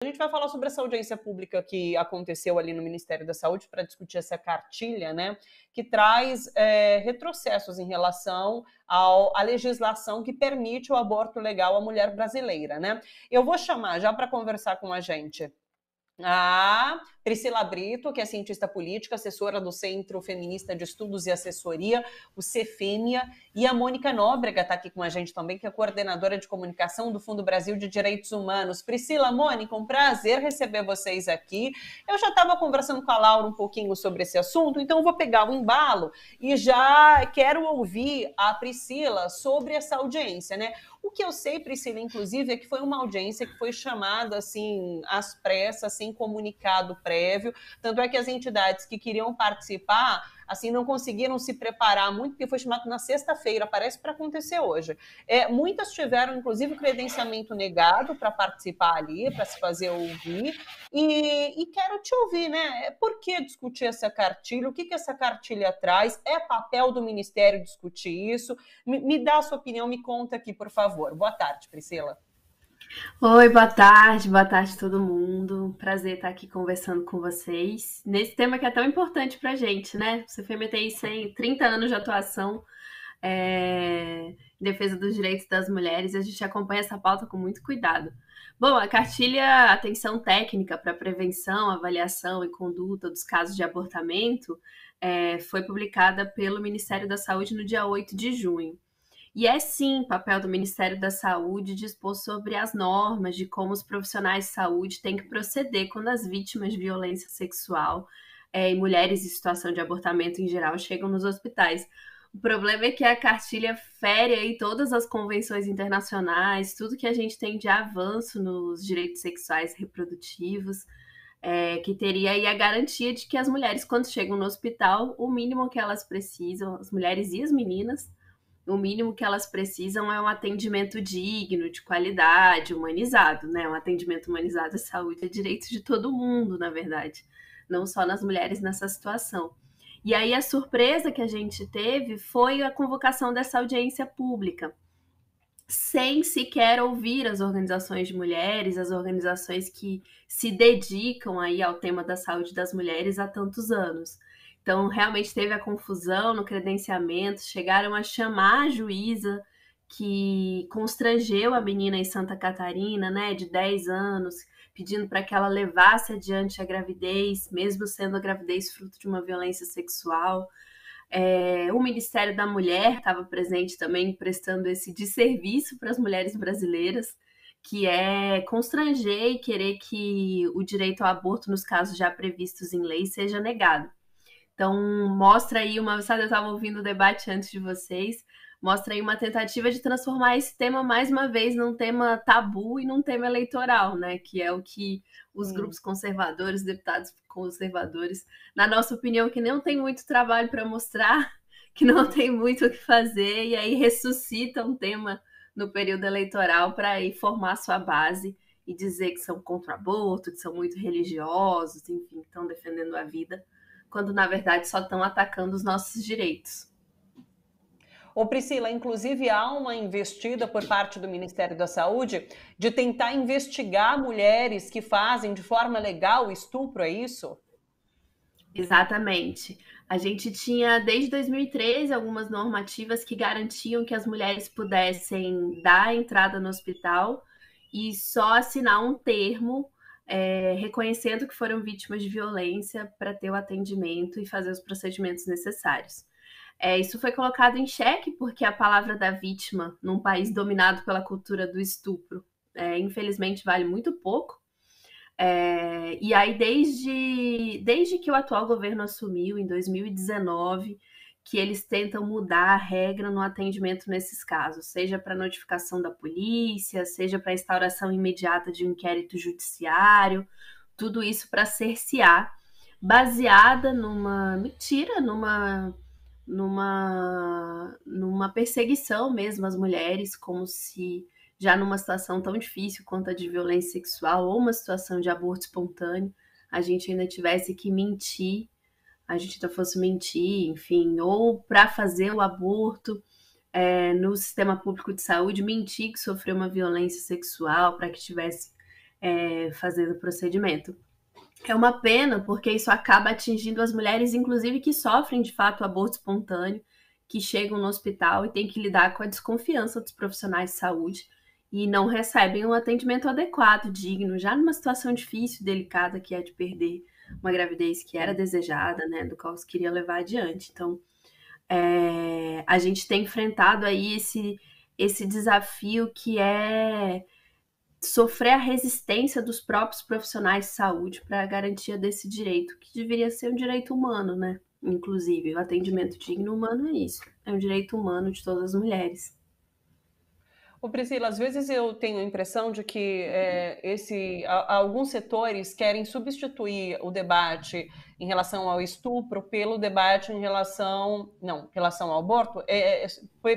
A gente vai falar sobre essa audiência pública que aconteceu ali no Ministério da Saúde para discutir essa cartilha, né, que traz retrocessos em relação à legislação que permite o aborto legal à mulher brasileira, né? Eu vou chamar já para conversar com a gente a Priscila Brito, que é cientista política, assessora do Centro Feminista de Estudos e Assessoria, o Cefêmia, e a Mônica Nóbrega está aqui com a gente também, que é coordenadora de comunicação do Fundo Brasil de Direitos Humanos. Priscila, Mônica, um prazer receber vocês aqui. Eu já estava conversando com a Laura um pouquinho sobre esse assunto, então eu vou pegar o embalo e já quero ouvir a Priscila sobre essa audiência, né? O que eu sei, Priscila, inclusive, é que foi uma audiência que foi chamada, assim, às pressas, sem comunicado prévio. Tanto é que as entidades que queriam participar, assim, não conseguiram se preparar muito, porque foi chamado na sexta-feira, parece para acontecer hoje. Muitas tiveram, inclusive, o credenciamento negado para participar ali, para se fazer ouvir. E quero te ouvir, né? Por que discutir essa cartilha? O que essa cartilha traz? É papel do Ministério discutir isso? Me dá a sua opinião, me conta aqui, por favor. Boa tarde, Priscila. Oi, boa tarde todo mundo. Prazer estar aqui conversando com vocês nesse tema que é tão importante para a gente, né? O CFMTI tem 30 anos de atuação em defesa dos direitos das mulheres e a gente acompanha essa pauta com muito cuidado. Bom, a cartilha Atenção Técnica para Prevenção, Avaliação e Conduta dos Casos de Abortamento foi publicada pelo Ministério da Saúde no dia 8 de junho. E é sim papel do Ministério da Saúde dispor sobre as normas de como os profissionais de saúde têm que proceder quando as vítimas de violência sexual e mulheres em situação de abortamento em geral chegam nos hospitais. O problema é que a cartilha fere aí todas as convenções internacionais, tudo que a gente tem de avanço nos direitos sexuais e reprodutivos, que teria aí a garantia de que as mulheres, quando chegam no hospital, o mínimo que elas precisam, as mulheres e as meninas, o mínimo que elas precisam é um atendimento digno, de qualidade, humanizado, né? Um atendimento humanizado à saúde é direito de todo mundo, na verdade, não só nas mulheres nessa situação. E aí a surpresa que a gente teve foi a convocação dessa audiência pública, sem sequer ouvir as organizações de mulheres, as organizações que se dedicam aí ao tema da saúde das mulheres há tantos anos. Então, realmente teve a confusão no credenciamento, chegaram a chamar a juíza que constrangeu a menina em Santa Catarina, né, de 10 anos, pedindo para que ela levasse adiante a gravidez, mesmo sendo a gravidez fruto de uma violência sexual. O Ministério da Mulher estava presente também, prestando esse desserviço para as mulheres brasileiras, que é constranger e querer que o direito ao aborto, nos casos já previstos em lei, seja negado. Então, mostra aí sabe, eu estava ouvindo o debate antes de vocês, mostra aí uma tentativa de transformar esse tema, mais uma vez, num tema tabu e num tema eleitoral, né? Que é o que os grupos conservadores, deputados conservadores, na nossa opinião, que não tem muito trabalho para mostrar, que não tem muito o que fazer, e aí ressuscita um tema no período eleitoral para aí formar sua base e dizer que são contra o aborto, que são muito religiosos, enfim, que estão defendendo a vida, quando na verdade só estão atacando os nossos direitos. Ô Priscila, inclusive há uma investida por parte do Ministério da Saúde de tentar investigar mulheres que fazem de forma legal o estupro, é isso? Exatamente. A gente tinha, desde 2013, algumas normativas que garantiam que as mulheres pudessem dar entrada no hospital e só assinar um termo reconhecendo que foram vítimas de violência para ter o atendimento e fazer os procedimentos necessários. Isso foi colocado em xeque porque a palavra da vítima, num país dominado pela cultura do estupro, infelizmente vale muito pouco. E aí, desde que o atual governo assumiu, em 2019, que eles tentam mudar a regra no atendimento nesses casos, seja para notificação da polícia, seja para instauração imediata de um inquérito judiciário, tudo isso para cercear, baseada numa mentira, numa perseguição mesmo às mulheres, como se já numa situação tão difícil quanto a de violência sexual ou uma situação de aborto espontâneo, a gente ainda tivesse que mentir, a gente ainda fosse mentir, enfim, ou para fazer o aborto no sistema público de saúde, mentir que sofreu uma violência sexual para que tivesse fazendo o procedimento. É uma pena, porque isso acaba atingindo as mulheres, inclusive, que sofrem de fato aborto espontâneo, que chegam no hospital e têm que lidar com a desconfiança dos profissionais de saúde e não recebem um atendimento adequado, digno, já numa situação difícil, delicada, que é de perder uma gravidez que era desejada, né, do qual se queria levar adiante. Então, a gente tem enfrentado aí esse desafio que é sofrer a resistência dos próprios profissionais de saúde para a garantia desse direito, que deveria ser um direito humano, né? Inclusive, o atendimento digno humano é isso, é um direito humano de todas as mulheres. Ô Priscila, às vezes eu tenho a impressão de que alguns setores querem substituir o debate em relação ao estupro pelo debate em relação ao aborto,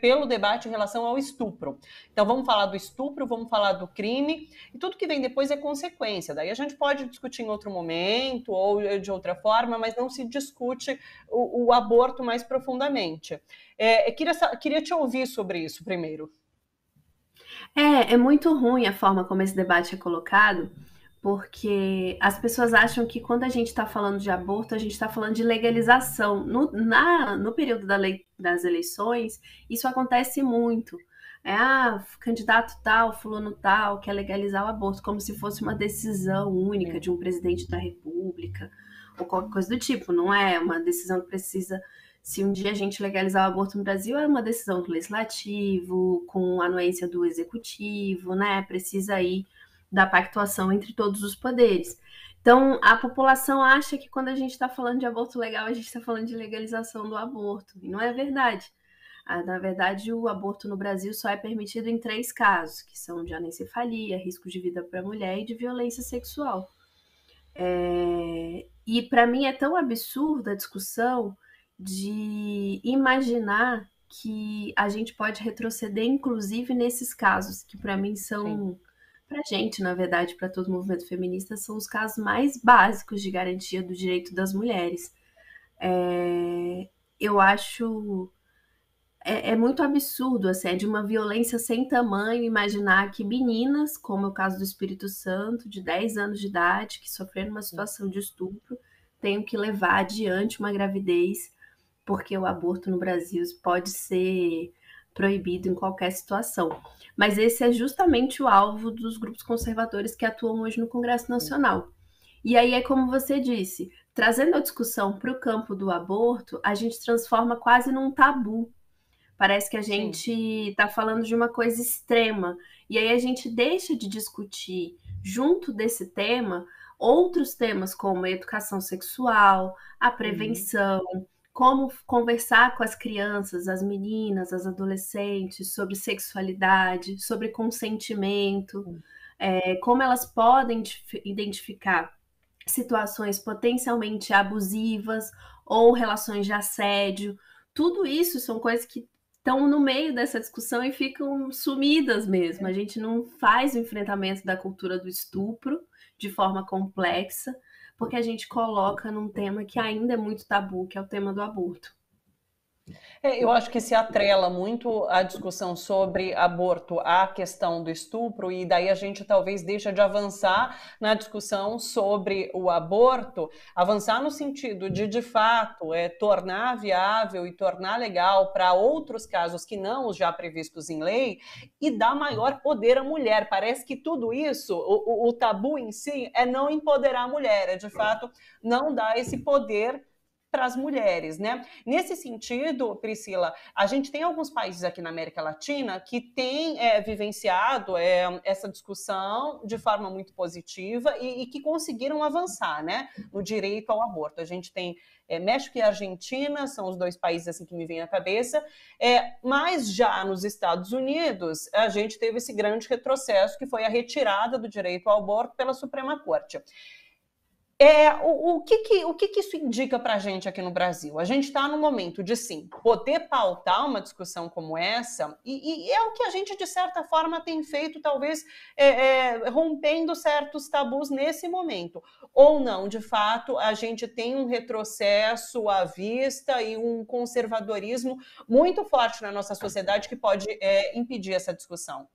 pelo debate em relação ao estupro. Então vamos falar do estupro, vamos falar do crime, e tudo que vem depois é consequência. Daí a gente pode discutir em outro momento ou de outra forma, mas não se discute o aborto mais profundamente. Queria te ouvir sobre isso primeiro. É muito ruim a forma como esse debate é colocado, porque as pessoas acham que quando a gente está falando de aborto, a gente está falando de legalização. No período das eleições, isso acontece muito. Candidato tal, fulano tal, quer legalizar o aborto, como se fosse uma decisão única de um presidente da República, ou qualquer coisa do tipo. Não é uma decisão que precisa... Se um dia a gente legalizar o aborto no Brasil, é uma decisão do legislativo, com anuência do executivo, né? Precisa aí da pactuação entre todos os poderes. Então, a população acha que quando a gente está falando de aborto legal, a gente está falando de legalização do aborto. E não é verdade. Na verdade, o aborto no Brasil só é permitido em 3 casos, que são de anencefalia, risco de vida para a mulher e de violência sexual. E para mim é tão absurda a discussão de imaginar que a gente pode retroceder, inclusive nesses casos, que para mim são, para a gente, na verdade, para todo o movimento feminista, são os casos mais básicos de garantia do direito das mulheres. Eu acho... É muito absurdo, assim, é de uma violência sem tamanho imaginar que meninas, como é o caso do Espírito Santo, de 10 anos de idade, que sofreram uma situação de estupro, tenham que levar adiante uma gravidez, porque o aborto no Brasil pode ser proibido em qualquer situação. Mas esse é justamente o alvo dos grupos conservadores que atuam hoje no Congresso Nacional. E aí é como você disse, trazendo a discussão para o campo do aborto, a gente transforma quase num tabu. Parece que a gente está falando de uma coisa extrema. E aí a gente deixa de discutir, junto desse tema, outros temas como a educação sexual, a prevenção, como conversar com as crianças, as meninas, as adolescentes, sobre sexualidade, sobre consentimento, como elas podem identificar situações potencialmente abusivas ou relações de assédio. Tudo isso são coisas que estão no meio dessa discussão e ficam sumidas mesmo. A gente não faz o enfrentamento da cultura do estupro de forma complexa, porque a gente coloca num tema que ainda é muito tabu, que é o tema do aborto. Eu acho que se atrela muito a discussão sobre aborto à questão do estupro, e daí a gente talvez deixa de avançar na discussão sobre o aborto, avançar no sentido de fato, tornar viável e tornar legal para outros casos que não os já previstos em lei, e dar maior poder à mulher. Parece que tudo isso, o tabu em si, é não empoderar a mulher, é de fato não dar esse poder para as mulheres, né? Nesse sentido, Priscila, a gente tem alguns países aqui na América Latina que têm vivenciado essa discussão de forma muito positiva e que conseguiram avançar, né, no direito ao aborto. A gente tem México e Argentina, são os 2 países assim que me vêm à cabeça, mas já nos Estados Unidos a gente teve esse grande retrocesso que foi a retirada do direito ao aborto pela Suprema Corte. O que isso indica para a gente aqui no Brasil? A gente está num momento de, sim, poder pautar uma discussão como essa, e é o que a gente, de certa forma, tem feito, talvez rompendo certos tabus nesse momento. Ou não, de fato, a gente tem um retrocesso à vista e um conservadorismo muito forte na nossa sociedade que pode impedir essa discussão.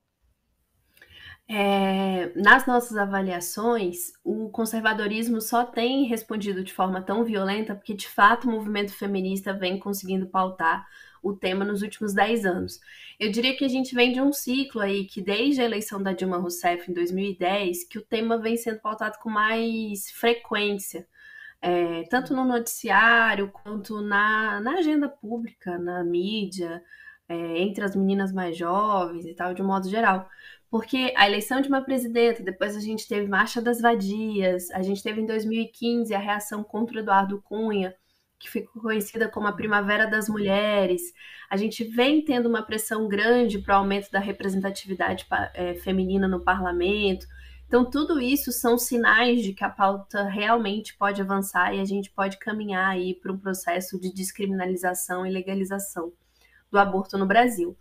Nas nossas avaliações, o conservadorismo só tem respondido de forma tão violenta porque, de fato, o movimento feminista vem conseguindo pautar o tema nos últimos 10 anos. Eu diria que a gente vem de um ciclo aí que, desde a eleição da Dilma Rousseff em 2010, que o tema vem sendo pautado com mais frequência, tanto no noticiário quanto na agenda pública, na mídia, entre as meninas mais jovens e tal, de um modo geral. Porque a eleição de uma presidenta, depois a gente teve Marcha das Vadias, a gente teve em 2015 a reação contra o Eduardo Cunha, que ficou conhecida como a Primavera das Mulheres. A gente vem tendo uma pressão grande para o aumento da representatividade feminina no parlamento. Então, tudo isso são sinais de que a pauta realmente pode avançar e a gente pode caminhar aí para um processo de descriminalização e legalização do aborto no Brasil,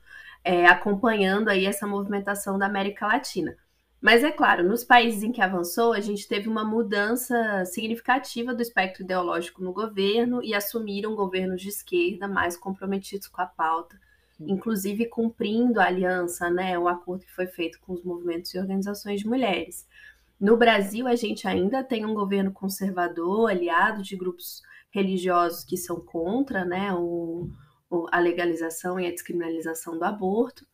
acompanhando aí essa movimentação da América Latina. Mas é claro, nos países em que avançou, a gente teve uma mudança significativa do espectro ideológico no governo e assumiram governos de esquerda mais comprometidos com a pauta, inclusive cumprindo a aliança, né, o acordo que foi feito com os movimentos e organizações de mulheres. No Brasil, a gente ainda tem um governo conservador, aliado de grupos religiosos que são contra, né, a legalização e a descriminalização do aborto.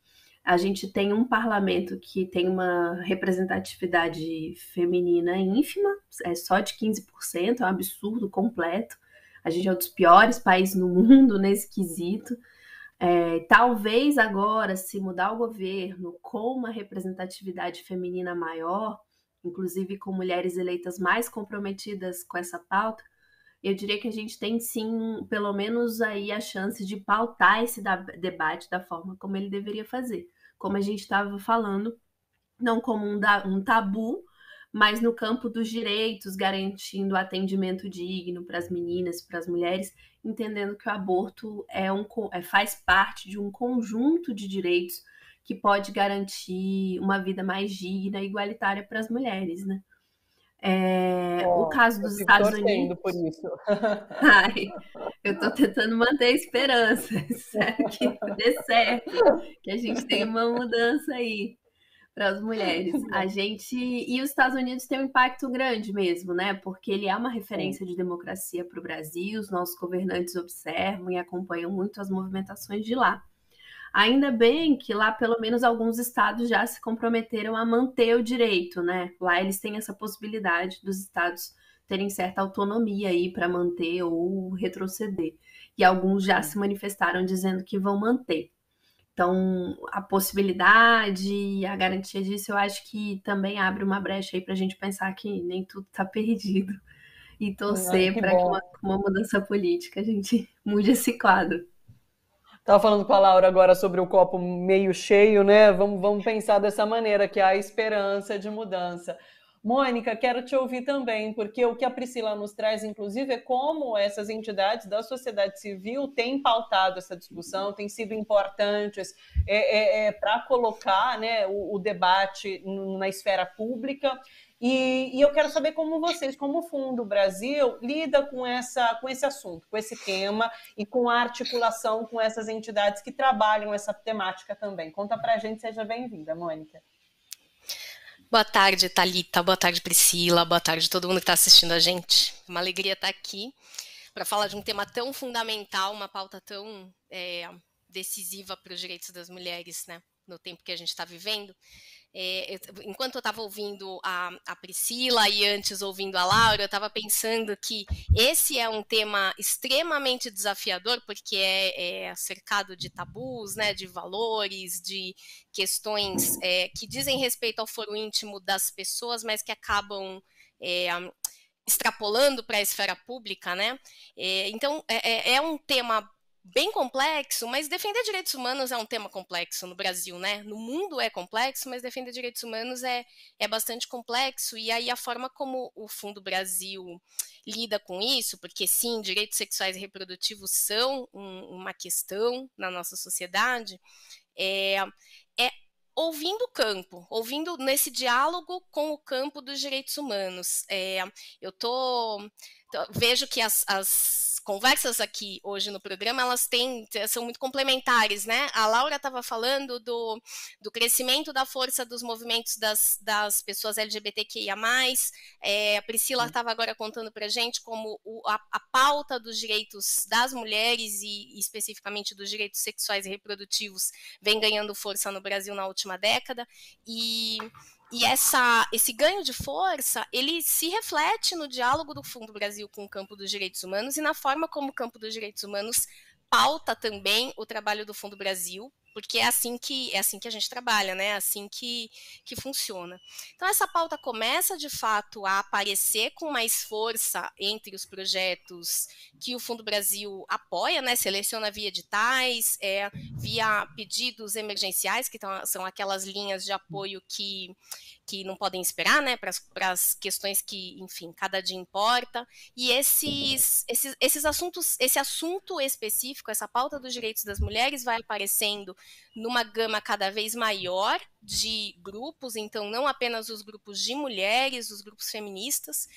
A gente tem um parlamento que tem uma representatividade feminina ínfima, só de 15%, é um absurdo completo. A gente é um dos piores países no mundo nesse quesito. Talvez agora, se mudar o governo com uma representatividade feminina maior, inclusive com mulheres eleitas mais comprometidas com essa pauta, eu diria que a gente tem sim, pelo menos aí a chance de pautar esse debate da forma como ele deveria fazer. Como a gente estava falando, não como um tabu, mas no campo dos direitos, garantindo atendimento digno para as meninas, para as mulheres, entendendo que o aborto faz parte de um conjunto de direitos que pode garantir uma vida mais digna e igualitária para as mulheres, né? O caso dos Estados Unidos. Por isso. Ai, eu estou tentando manter a esperança. Espero que dê certo, que a gente tenha uma mudança aí para as mulheres. E os Estados Unidos têm um impacto grande mesmo, né? Porque ele é uma referência de democracia para o Brasil, os nossos governantes observam e acompanham muito as movimentações de lá. Ainda bem que lá, pelo menos, alguns estados já se comprometeram a manter o direito, né? Lá eles têm essa possibilidade dos estados terem certa autonomia aí para manter ou retroceder. E alguns já se manifestaram dizendo que vão manter. Então, a possibilidade e a garantia disso, eu acho que também abre uma brecha aí para a gente pensar que nem tudo está perdido e torcer para que com uma mudança política a gente mude esse quadro. Estava falando com a Laura agora sobre o copo meio cheio, né? Vamos pensar dessa maneira, que há esperança de mudança. Mônica, quero te ouvir também, porque o que a Priscila nos traz, inclusive, é como essas entidades da sociedade civil têm pautado essa discussão, têm sido importantes para colocar, né, o debate na esfera pública. E eu quero saber como vocês, como o Fundo Brasil, lida com esse assunto, com esse tema e com a articulação com essas entidades que trabalham essa temática também. Conta pra gente, seja bem-vinda, Mônica. Boa tarde, Thalita. Boa tarde, Priscila. Boa tarde a todo mundo que está assistindo a gente. Uma alegria estar aqui para falar de um tema tão fundamental, uma pauta tão decisiva para os direitos das mulheres, né, no tempo que a gente está vivendo. Enquanto eu estava ouvindo a Priscila e antes ouvindo a Laura, eu estava pensando que esse é um tema extremamente desafiador, porque é cercado de tabus, né, de valores, de questões que dizem respeito ao foro íntimo das pessoas, mas que acabam extrapolando para a esfera pública, né? Então, é um tema bem complexo, mas defender direitos humanos é um tema complexo no Brasil, né? No mundo é complexo, mas defender direitos humanos é bastante complexo, e aí a forma como o Fundo Brasil lida com isso, porque sim, direitos sexuais e reprodutivos são uma questão na nossa sociedade, é ouvindo o campo, ouvindo nesse diálogo com o campo dos direitos humanos. Eu vejo que as conversas aqui hoje no programa, são muito complementares, né? A Laura estava falando do crescimento da força dos movimentos das pessoas LGBTQIA+, a Priscila estava agora contando para a gente como a pauta dos direitos das mulheres e especificamente dos direitos sexuais e reprodutivos vem ganhando força no Brasil na última década, e esse ganho de força, ele se reflete no diálogo do Fundo Brasil com o campo dos direitos humanos e na forma como o campo dos direitos humanos pauta também o trabalho do Fundo Brasil, porque é assim que a gente trabalha, né? É assim que funciona. Então, essa pauta começa, de fato, a aparecer com mais força entre os projetos que o Fundo Brasil apoia, né? Seleciona via editais, via pedidos emergenciais, que são aquelas linhas de apoio que não podem esperar, né, para as questões que, enfim, cada dia importa, e esses assuntos, esse assunto específico, essa pauta dos direitos das mulheres vai aparecendo numa gama cada vez maior de grupos, então não apenas os grupos de mulheres, os grupos feministas,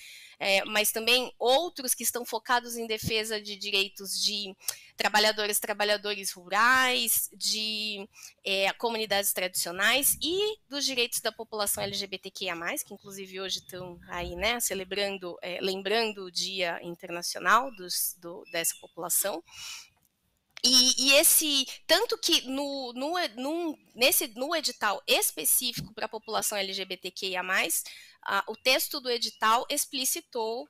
mas também outros que estão focados em defesa de direitos de trabalhadoras, trabalhadores rurais, de comunidades tradicionais e dos direitos da população LGBTQIA+, que inclusive hoje estão aí, né, lembrando o Dia Internacional dessa população. E tanto que no edital específico para a população LGBTQIA+, o texto do edital explicitou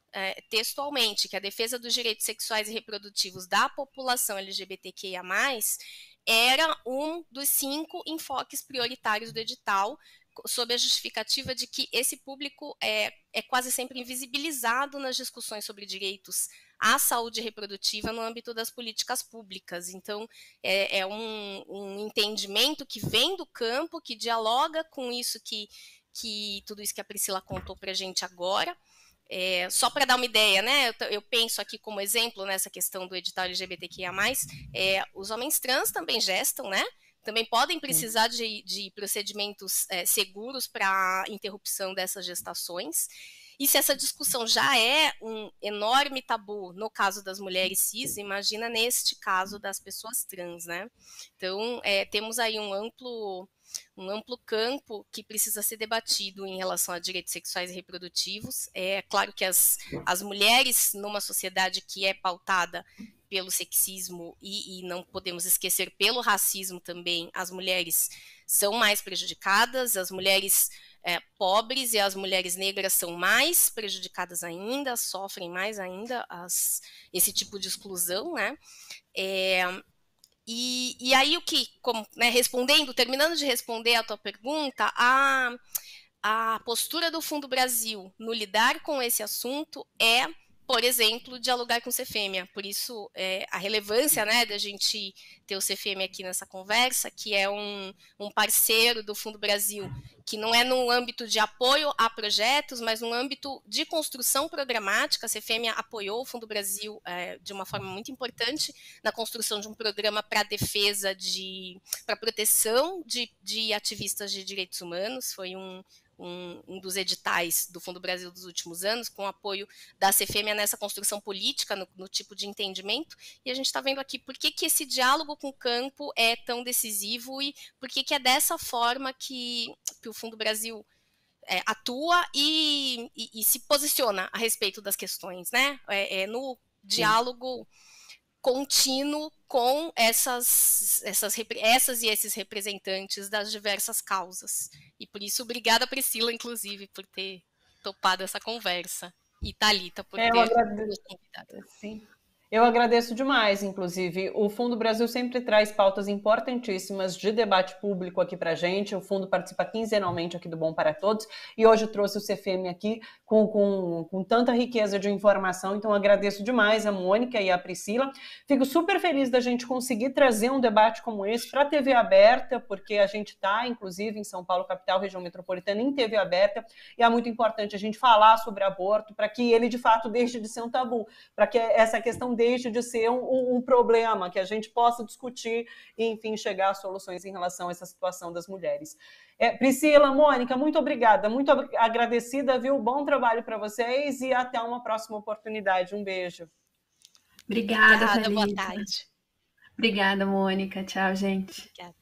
textualmente que a defesa dos direitos sexuais e reprodutivos da população LGBTQIA+, era um dos 5 enfoques prioritários do edital, sob a justificativa de que esse público é quase sempre invisibilizado nas discussões sobre direitos à saúde reprodutiva no âmbito das políticas públicas. Então, é um entendimento que vem do campo, que dialoga com isso tudo isso que a Priscila contou para a gente agora. Só para dar uma ideia, né? Eu penso aqui como exemplo nessa questão do edital LGBTQIA+, os homens trans também gestam, né? Também podem precisar de procedimentos seguros para interrupção dessas gestações. E se essa discussão já é um enorme tabu no caso das mulheres cis, imagina neste caso das pessoas trans, né? Então, temos aí um amplo campo que precisa ser debatido em relação a direitos sexuais e reprodutivos. É claro que as mulheres, numa sociedade que é pautada pelo sexismo e não podemos esquecer pelo racismo também, as mulheres são mais prejudicadas, as mulheres pobres e as mulheres negras são mais prejudicadas ainda, sofrem mais ainda esse tipo de exclusão, né? E aí terminando de responder a tua pergunta, a postura do Fundo Brasil no lidar com esse assunto por exemplo, dialogar com o CFEMEA. Por isso, a relevância, né, da gente ter o CFEMEA aqui nessa conversa, que é um parceiro do Fundo Brasil, que não é no âmbito de apoio a projetos, mas no âmbito de construção programática. A CFEMEA apoiou o Fundo Brasil de uma forma muito importante na construção de um programa para defesa, para proteção de ativistas de direitos humanos. Foi um dos editais do Fundo Brasil dos últimos anos, com o apoio da CFEMEA nessa construção política, no tipo de entendimento, e a gente está vendo aqui por que esse diálogo com o campo é tão decisivo e por que é dessa forma que o Fundo Brasil atua e se posiciona a respeito das questões, né? No diálogo contínuo com essas e esses representantes das diversas causas. E por isso, obrigada, Priscila, inclusive, por ter topado essa conversa. E Thalita, por ter nos convidado. Sim. Eu agradeço demais, inclusive. O Fundo Brasil sempre traz pautas importantíssimas de debate público aqui para a gente. O Fundo participa quinzenalmente aqui do Bom para Todos e hoje trouxe o CFM aqui com tanta riqueza de informação. Então, agradeço demais a Mônica e a Priscila. Fico super feliz da gente conseguir trazer um debate como esse para a TV aberta, porque a gente está, inclusive, em São Paulo, capital, região metropolitana, em TV aberta, e é muito importante a gente falar sobre aborto para que ele, de fato, deixe de ser um tabu, para que essa questão deixe de ser um problema, que a gente possa discutir e, enfim, chegar a soluções em relação a essa situação das mulheres. Priscila, Mônica, muito obrigada, muito agradecida, viu? Bom trabalho para vocês e até uma próxima oportunidade. Um beijo. Obrigada, Obrigada, boa Thalita. tarde. Obrigada, Mônica. Tchau, gente. Obrigada.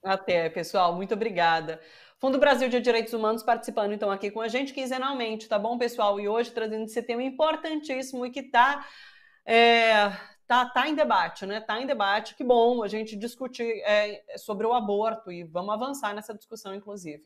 Até, pessoal. Muito obrigada. Fundo Brasil de Direitos Humanos participando, então, aqui com a gente quinzenalmente, tá bom, pessoal? E hoje trazendo esse tema importantíssimo e que tá em debate, né? Tá em debate. Que bom a gente discutir sobre o aborto e vamos avançar nessa discussão, inclusive.